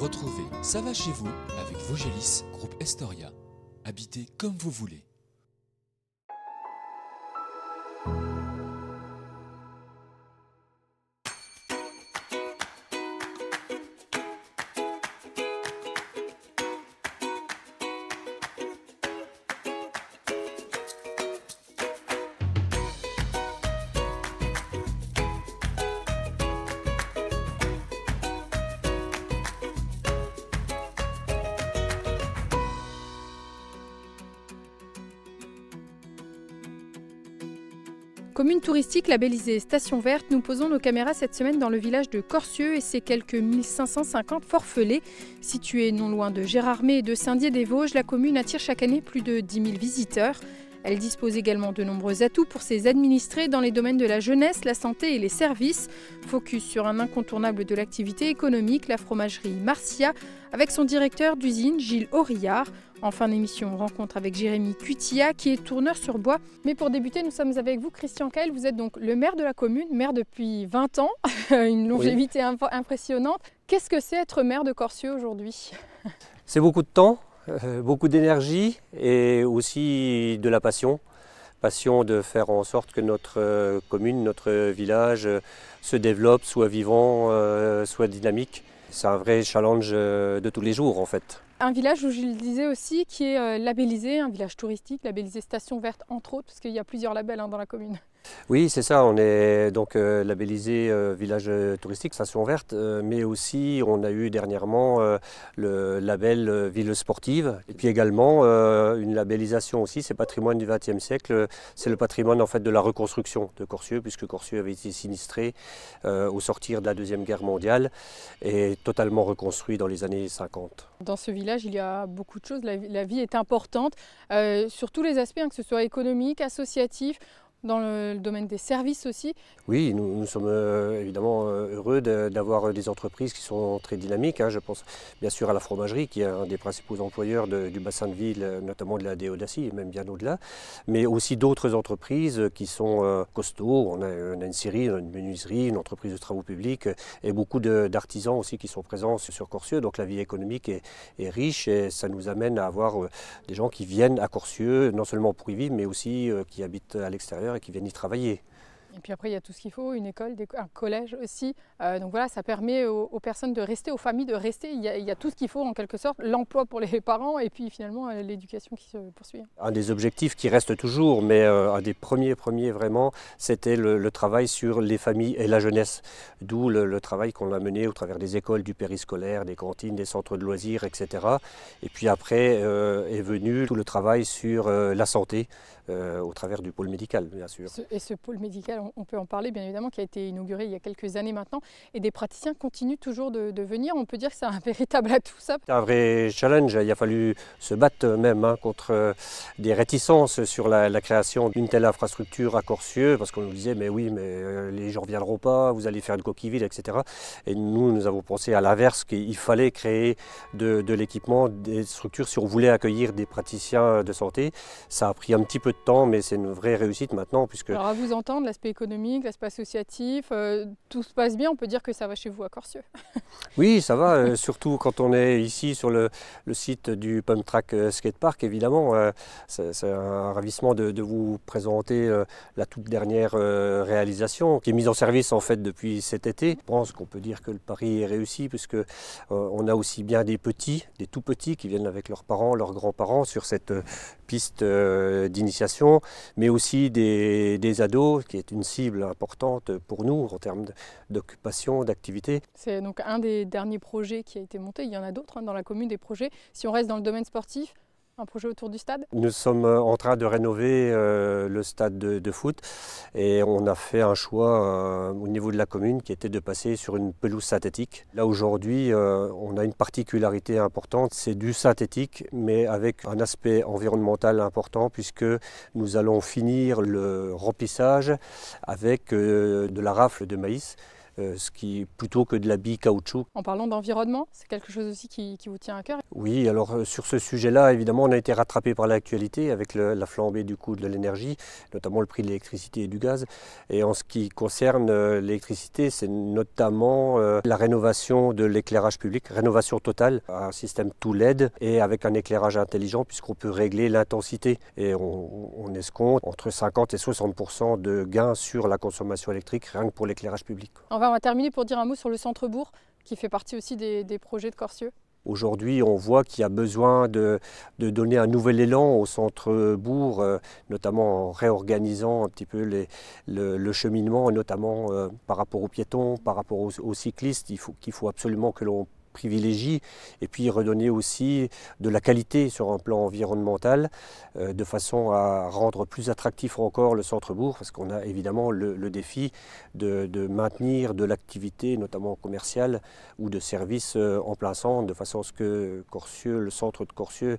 Retrouvez Ça va chez vous avec Vogelis, groupe Estoria. Habitez comme vous voulez. Commune touristique labellisée Station Verte, nous posons nos caméras cette semaine dans le village de Corcieux et ses quelques 1550 forfelets. Située non loin de Gérardmer et de Saint-Dié-des-Vosges, la commune attire chaque année plus de 10 000 visiteurs. Elle dispose également de nombreux atouts pour ses administrés dans les domaines de la jeunesse, la santé et les services. Focus sur un incontournable de l'activité économique, la fromagerie Marcia, avec son directeur d'usine Gilles Aurillard. En fin d'émission, rencontre avec Jérémy Cuitilla, qui est tourneur sur bois. Mais pour débuter, nous sommes avec vous, Christian Caël. Vous êtes donc le maire de la commune, maire depuis 20 ans, une longévité impressionnante. Qu'est-ce que c'est être maire de Corcieux aujourd'hui? C'est beaucoup de temps, beaucoup d'énergie et aussi de la passion. Passion de faire en sorte que notre commune, notre village se développe, soit vivant, soit dynamique. C'est un vrai challenge de tous les jours en fait. Un village où je le disais aussi qui est labellisé, un village touristique, labellisé Station Verte entre autres, parce qu'il y a plusieurs labels dans la commune. Oui, c'est ça, on est donc labellisé village touristique Station Verte, mais aussi on a eu dernièrement le label ville sportive, et puis également une labellisation aussi, c'est patrimoine du XXe siècle, c'est le patrimoine en fait de la reconstruction de Corcieux, puisque Corcieux avait été sinistré au sortir de la Deuxième Guerre mondiale et totalement reconstruit dans les années 50. Dans ce village, il y a beaucoup de choses, la vie est importante, sur tous les aspects, que ce soit économique, associatif, dans le domaine des services aussi. Oui, nous sommes évidemment heureux d'avoir des entreprises qui sont très dynamiques. Je pense bien sûr à la fromagerie qui est un des principaux employeurs du bassin de ville, notamment de la Déodacie et même bien au-delà. Mais aussi d'autres entreprises qui sont costauds. On a une scierie, une menuiserie, une entreprise de travaux publics et beaucoup d'artisans aussi qui sont présents sur Corcieux. Donc la vie économique est riche et ça nous amène à avoir des gens qui viennent à Corcieux, non seulement pour y vivre, mais aussi qui habitent à l'extérieur et qui viennent y travailler. Et puis après, il y a tout ce qu'il faut, une école, un collège aussi. Donc voilà, ça permet aux personnes de rester, aux familles de rester. Il y a tout ce qu'il faut en quelque sorte, l'emploi pour les parents et puis finalement l'éducation qui se poursuit. Un des objectifs qui reste toujours, mais un des premiers vraiment, c'était le travail sur les familles et la jeunesse. D'où le travail qu'on a mené au travers des écoles, du périscolaire, des cantines, des centres de loisirs, etc. Et puis après est venu tout le travail sur la santé, au travers du pôle médical, bien sûr. Et ce pôle médical, on peut en parler bien évidemment, qui a été inauguré il y a quelques années maintenant, et des praticiens continuent toujours de venir. On peut dire que c'est un véritable atout, ça. C'est un vrai challenge. Il a fallu se battre même contre des réticences sur la création d'une telle infrastructure à Corcieux, parce qu'on nous disait mais oui, mais les gens ne viendront pas, vous allez faire une coquille vide, etc. Et nous avons pensé à l'inverse, qu'il fallait créer de l'équipement, des structures si on voulait accueillir des praticiens de santé. Ça a pris un petit peu de temps, mais c'est une vraie réussite maintenant. Puisque... Alors à vous entendre, l'aspect économique, l'aspect associatif, tout se passe bien, on peut dire que ça va chez vous à Corcieux. Oui, ça va, surtout quand on est ici sur le site du Pump Track Skatepark, évidemment. C'est un ravissement de vous présenter la toute dernière réalisation qui est mise en service en fait depuis cet été. Je pense qu'on peut dire que le pari est réussi puisque on a aussi bien des petits, des tout petits qui viennent avec leurs parents, leurs grands-parents sur cette piste d'initiation, mais aussi des ados qui est une cible importante pour nous en termes d'occupation, d'activité. C'est donc un des derniers projets qui a été monté. Il y en a d'autres dans la commune, des projets. Si on reste dans le domaine sportif, un projet autour du stade? Nous sommes en train de rénover le stade de foot et on a fait un choix au niveau de la commune qui était de passer sur une pelouse synthétique. Là aujourd'hui, on a une particularité importante, c'est du synthétique mais avec un aspect environnemental important puisque nous allons finir le remplissage avec de la rafle de maïs. plutôt que de la bille caoutchouc. En parlant d'environnement, c'est quelque chose aussi qui vous tient à cœur? Oui, alors sur ce sujet-là, évidemment, on a été rattrapé par l'actualité avec la flambée du coût de l'énergie, notamment le prix de l'électricité et du gaz. Et en ce qui concerne l'électricité, c'est notamment la rénovation de l'éclairage public, rénovation totale, un système tout LED et avec un éclairage intelligent puisqu'on peut régler l'intensité. Et on escompte entre 50 et 60% de gains sur la consommation électrique rien que pour l'éclairage public. Enfin, on va terminer pour dire un mot sur le centre-bourg qui fait partie aussi des projets de Corcieux. Aujourd'hui, on voit qu'il y a besoin de donner un nouvel élan au centre-bourg, notamment en réorganisant un petit peu le cheminement, notamment par rapport aux piétons, par rapport aux cyclistes. Il faut absolument que l'on privilégie et puis redonner aussi de la qualité sur un plan environnemental de façon à rendre plus attractif encore le centre-bourg parce qu'on a évidemment le défi de maintenir de l'activité notamment commerciale ou de services en plein centre de façon à ce que Corcieux, le centre de Corcieux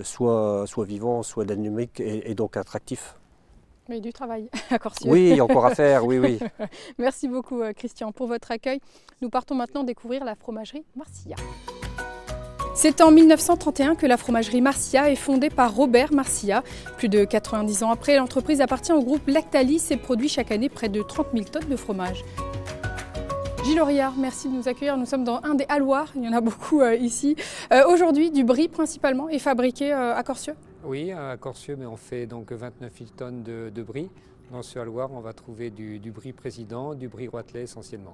soit vivant, soit dynamique et donc attractif. Mais du travail à Corcieux. Oui, encore à faire, oui, oui. Merci beaucoup Christian pour votre accueil. Nous partons maintenant découvrir la fromagerie Marcilla. C'est en 1931 que la fromagerie Marcilla est fondée par Robert Marcilla. Plus de 90 ans après, l'entreprise appartient au groupe Lactalis et produit chaque année près de 30 000 tonnes de fromage. Gilles Auriard, merci de nous accueillir. Nous sommes dans un des halloirs, il y en a beaucoup ici. Aujourd'hui, du brie principalement est fabriqué à Corcieux? Oui, à Corcieux, mais on fait donc 29 000 tonnes de brie. Dans ce halloir, on va trouver du brie président, du brie roitelet essentiellement.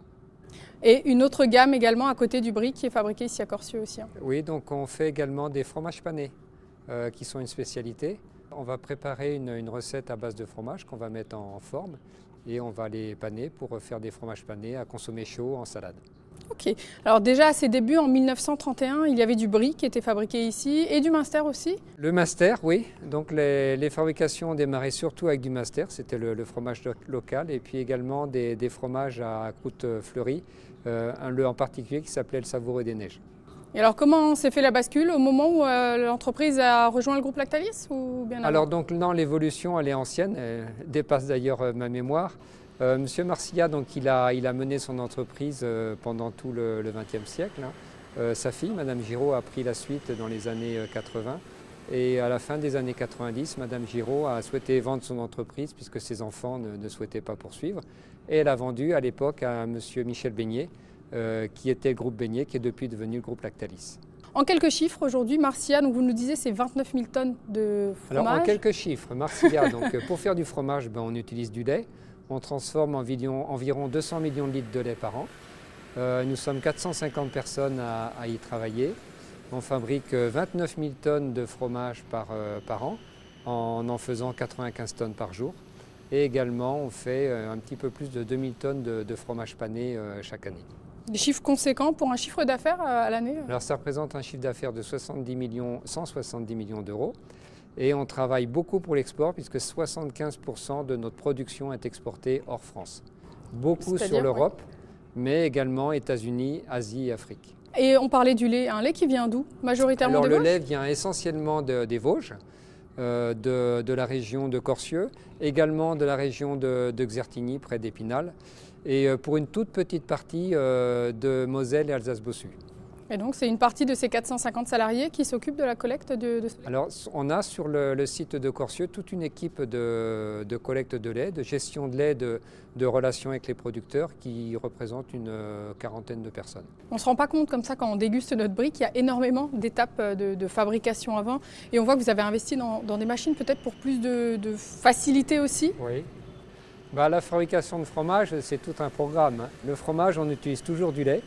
Et une autre gamme également à côté du brie qui est fabriquée ici à Corcieux aussi. Oui, donc on fait également des fromages panés qui sont une spécialité. On va préparer une recette à base de fromage qu'on va mettre en forme et on va les paner pour faire des fromages panés à consommer chaud en salade. Ok, alors déjà à ses débuts en 1931, il y avait du brie qui était fabriqué ici et du Munster aussi? Le Munster, oui. Donc les fabrications ont démarré surtout avec du Munster, c'était le fromage local, et puis également des fromages à croûte fleurie, un en particulier qui s'appelait le Savoureux des Neiges. Et alors comment s'est fait la bascule au moment où l'entreprise a rejoint le groupe Lactalis ou bien avant? Alors donc non, l'évolution elle est ancienne, elle dépasse d'ailleurs ma mémoire. Monsieur Marcilla, donc, il a mené son entreprise pendant tout le XXe siècle. Sa fille, Madame Giraud, a pris la suite dans les années 80. Et à la fin des années 90, Madame Giraud a souhaité vendre son entreprise puisque ses enfants ne souhaitaient pas poursuivre. Et elle a vendu à l'époque à Monsieur Michel Beignet, qui était le groupe Beignet, qui est depuis devenu le groupe Lactalis. En quelques chiffres, aujourd'hui, Marcilla, donc vous nous disiez, c'est 29 000 tonnes de fromage. Alors en quelques chiffres, Marcilla, donc, pour faire du fromage, on utilise du lait. On transforme environ 200 millions de litres de lait par an. Nous sommes 450 personnes à y travailler. On fabrique 29 000 tonnes de fromage par an, en faisant 95 tonnes par jour. Et également, on fait un petit peu plus de 2000 tonnes de fromage pané chaque année. Des chiffres conséquents pour un chiffre d'affaires à l'année? Alors ça représente un chiffre d'affaires de 170 millions d'euros. Et on travaille beaucoup pour l'export puisque 75% de notre production est exportée hors France. Beaucoup sur l'Europe, mais également États-Unis, Asie et Afrique. Et on parlait du lait, un lait qui vient d'où? Majoritairement des Vosges? Alors le lait vient essentiellement des Vosges, de la région de Corcieux, également de la région de Xertigny, près d'Épinal, et pour une toute petite partie de Moselle et Alsace-Bossu. Et donc c'est une partie de ces 450 salariés qui s'occupent de la collecte de ce lait? Alors on a sur le site de Corcieux toute une équipe de collecte de lait, de gestion de lait, de relations avec les producteurs qui représente une quarantaine de personnes. On ne se rend pas compte comme ça quand on déguste notre brie qu'il y a énormément d'étapes de fabrication avant. Et on voit que vous avez investi dans des machines peut-être pour plus de facilité aussi. Oui. La fabrication de fromage, c'est tout un programme. Le fromage, on utilise toujours du lait.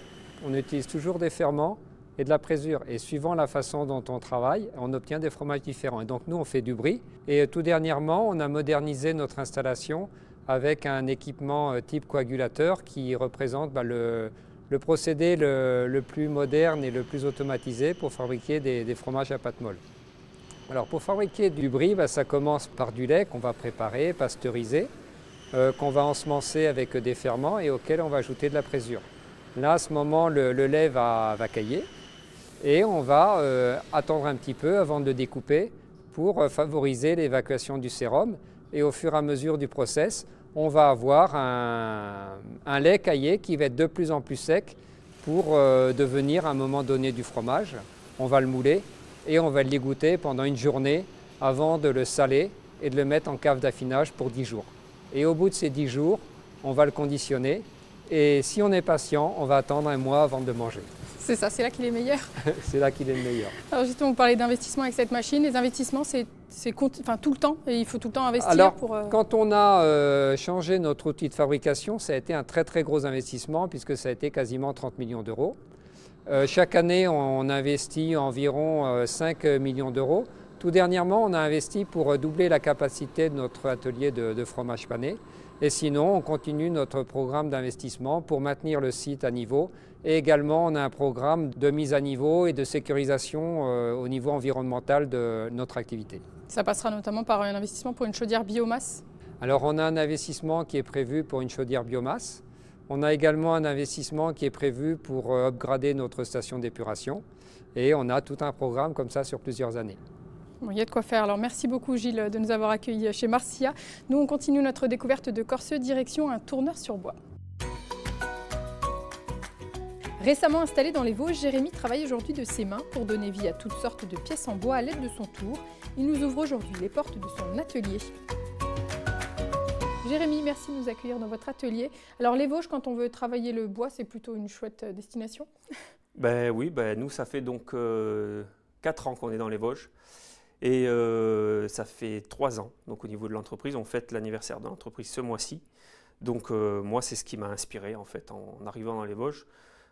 On utilise toujours des ferments et de la présure. Et suivant la façon dont on travaille, on obtient des fromages différents. Et donc nous, on fait du brie. Et tout dernièrement, on a modernisé notre installation avec un équipement type coagulateur qui représente le procédé le plus moderne et le plus automatisé pour fabriquer des fromages à pâte molle. Alors pour fabriquer du brie, ça commence par du lait qu'on va préparer, pasteuriser, qu'on va ensemencer avec des ferments et auquel on va ajouter de la présure. Là, à ce moment, le lait va cailler et on va attendre un petit peu avant de le découper pour favoriser l'évacuation du sérum. Et au fur et à mesure du process, on va avoir un lait caillé qui va être de plus en plus sec pour devenir à un moment donné du fromage. On va le mouler et on va l'égoutter pendant une journée avant de le saler et de le mettre en cave d'affinage pour 10 jours. Et au bout de ces 10 jours, on va le conditionner et si on est patient, on va attendre un mois avant de manger. C'est ça, c'est là qu'il est meilleur. C'est là qu'il est le meilleur. Alors justement, vous parlez d'investissement avec cette machine. Les investissements, c'est tout le temps et il faut tout le temps investir. Alors, pour... quand on a changé notre outil de fabrication, ça a été un très gros investissement puisque ça a été quasiment 30 millions d'euros. Chaque année, on investit environ 5 millions d'euros. Tout dernièrement, on a investi pour doubler la capacité de notre atelier de fromage pané. Et sinon, on continue notre programme d'investissement pour maintenir le site à niveau. Et également, on a un programme de mise à niveau et de sécurisation au niveau environnemental de notre activité. Ça passera notamment par un investissement pour une chaudière biomasse. Alors, on a un investissement qui est prévu pour une chaudière biomasse. On a également un investissement qui est prévu pour upgrader notre station d'épuration. Et on a tout un programme comme ça sur plusieurs années. Bon, il y a de quoi faire. Alors merci beaucoup Gilles de nous avoir accueillis chez Marcia. Nous on continue notre découverte de Corcieux, direction un tourneur sur bois. Récemment installé dans les Vosges, Jérémy travaille aujourd'hui de ses mains pour donner vie à toutes sortes de pièces en bois à l'aide de son tour. Il nous ouvre aujourd'hui les portes de son atelier. Jérémy, merci de nous accueillir dans votre atelier. Alors les Vosges, quand on veut travailler le bois, c'est plutôt une chouette destination? Oui, nous ça fait donc 4 ans qu'on est dans les Vosges. Et ça fait 3 ans, donc au niveau de l'entreprise, on fête l'anniversaire de l'entreprise ce mois-ci. Donc moi, c'est ce qui m'a inspiré en fait en arrivant dans les Vosges,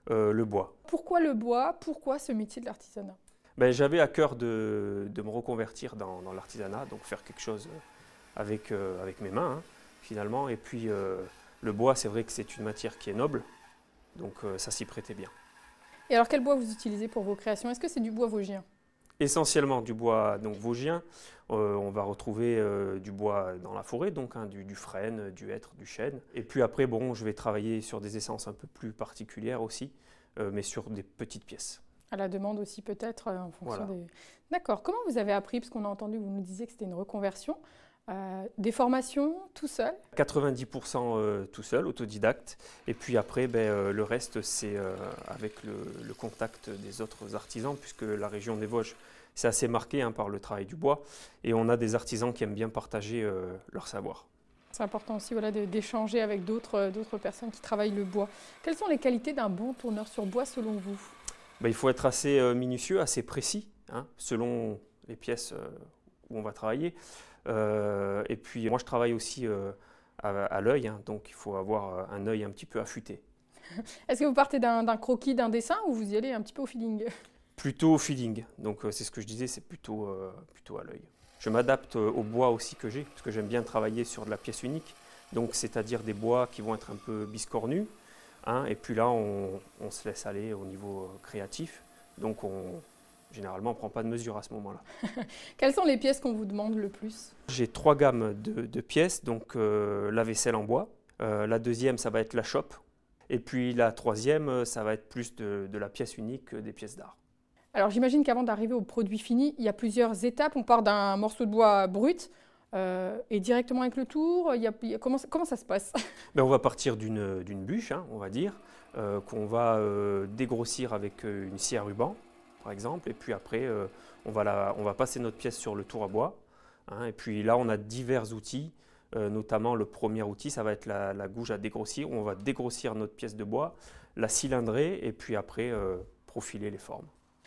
le bois. Pourquoi le bois? Pourquoi ce métier de l'artisanat? J'avais à cœur de me reconvertir dans l'artisanat, donc faire quelque chose avec mes mains finalement. Et puis le bois, c'est vrai que c'est une matière qui est noble, donc ça s'y prêtait bien. Et alors quel bois vous utilisez pour vos créations? Est-ce que c'est du bois vosgien? Essentiellement du bois donc vosgien. On va retrouver du bois dans la forêt, donc du frêne, du hêtre, du chêne. Et puis après, je vais travailler sur des essences un peu plus particulières aussi, mais sur des petites pièces. À la demande aussi peut-être en fonction voilà. des... D'accord. Comment vous avez appris? Parce qu'on a entendu, vous nous disiez que c'était une reconversion. Des formations tout seul? 90% tout seul, autodidacte. Et puis après, le reste, c'est avec le contact des autres artisans, puisque la région des Vosges, c'est assez marqué par le travail du bois. Et on a des artisans qui aiment bien partager leur savoir. C'est important aussi d'échanger avec d'autres personnes qui travaillent le bois. Quelles sont les qualités d'un bon tourneur sur bois selon vous? Il faut être assez minutieux, assez précis, selon les pièces où on va travailler. Et puis moi je travaille aussi à l'œil, donc il faut avoir un œil un petit peu affûté. Est-ce que vous partez d'un croquis, d'un dessin ou vous y allez un petit peu au feeling? Plutôt au feeling, donc c'est ce que je disais, c'est plutôt à l'œil. Je m'adapte au bois aussi que j'ai, parce que j'aime bien travailler sur de la pièce unique, donc c'est-à-dire des bois qui vont être un peu biscornus, et puis là on se laisse aller au niveau créatif, donc généralement, on ne prend pas de mesure à ce moment-là. Quelles sont les pièces qu'on vous demande le plus? J'ai 3 gammes de pièces, donc la vaisselle en bois. La deuxième, ça va être la chope. Et puis la troisième, ça va être plus de la pièce unique, des pièces d'art. Alors j'imagine qu'avant d'arriver au produit fini, il y a plusieurs étapes. On part d'un morceau de bois brut et directement avec le tour. Comment ça se passe? On va partir d'une bûche, on va dire, qu'on va dégrossir avec une scie à ruban, par exemple, et puis après on va passer notre pièce sur le tour à bois, et puis là on a divers outils, notamment le premier outil, ça va être la gouge à dégrossir, où on va dégrossir notre pièce de bois, la cylindrer et puis après profiler les formes.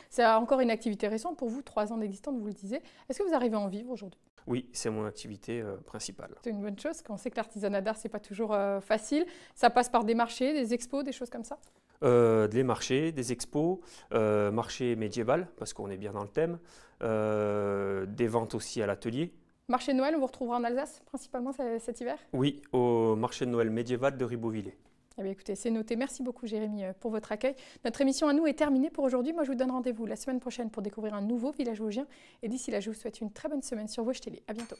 C'est encore une activité récente pour vous, 3 ans d'existence, vous le disiez. Est-ce que vous arrivez à en vivre aujourd'hui? Oui, c'est mon activité principale. C'est une bonne chose, quand on sait que l'artisanat d'art, c'est pas toujours facile. Ça passe par des marchés, des expos, des choses comme ça? Des marchés, des expos, marché médiéval, parce qu'on est bien dans le thème, des ventes aussi à l'atelier. Marché de Noël, on vous retrouvera en Alsace, principalement cet hiver? Oui, au marché de Noël médiéval de Ribeauvillé. Eh bien, écoutez, c'est noté. Merci beaucoup Jérémy pour votre accueil. Notre émission à nous est terminée pour aujourd'hui. Moi, je vous donne rendez-vous la semaine prochaine pour découvrir un nouveau village vosgien. Et d'ici là, je vous souhaite une très bonne semaine sur Vosges Télé. À bientôt.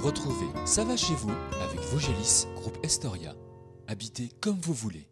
Retrouvez Ça va chez vous avec Vosgelis, groupe Estoria. Habitez comme vous voulez.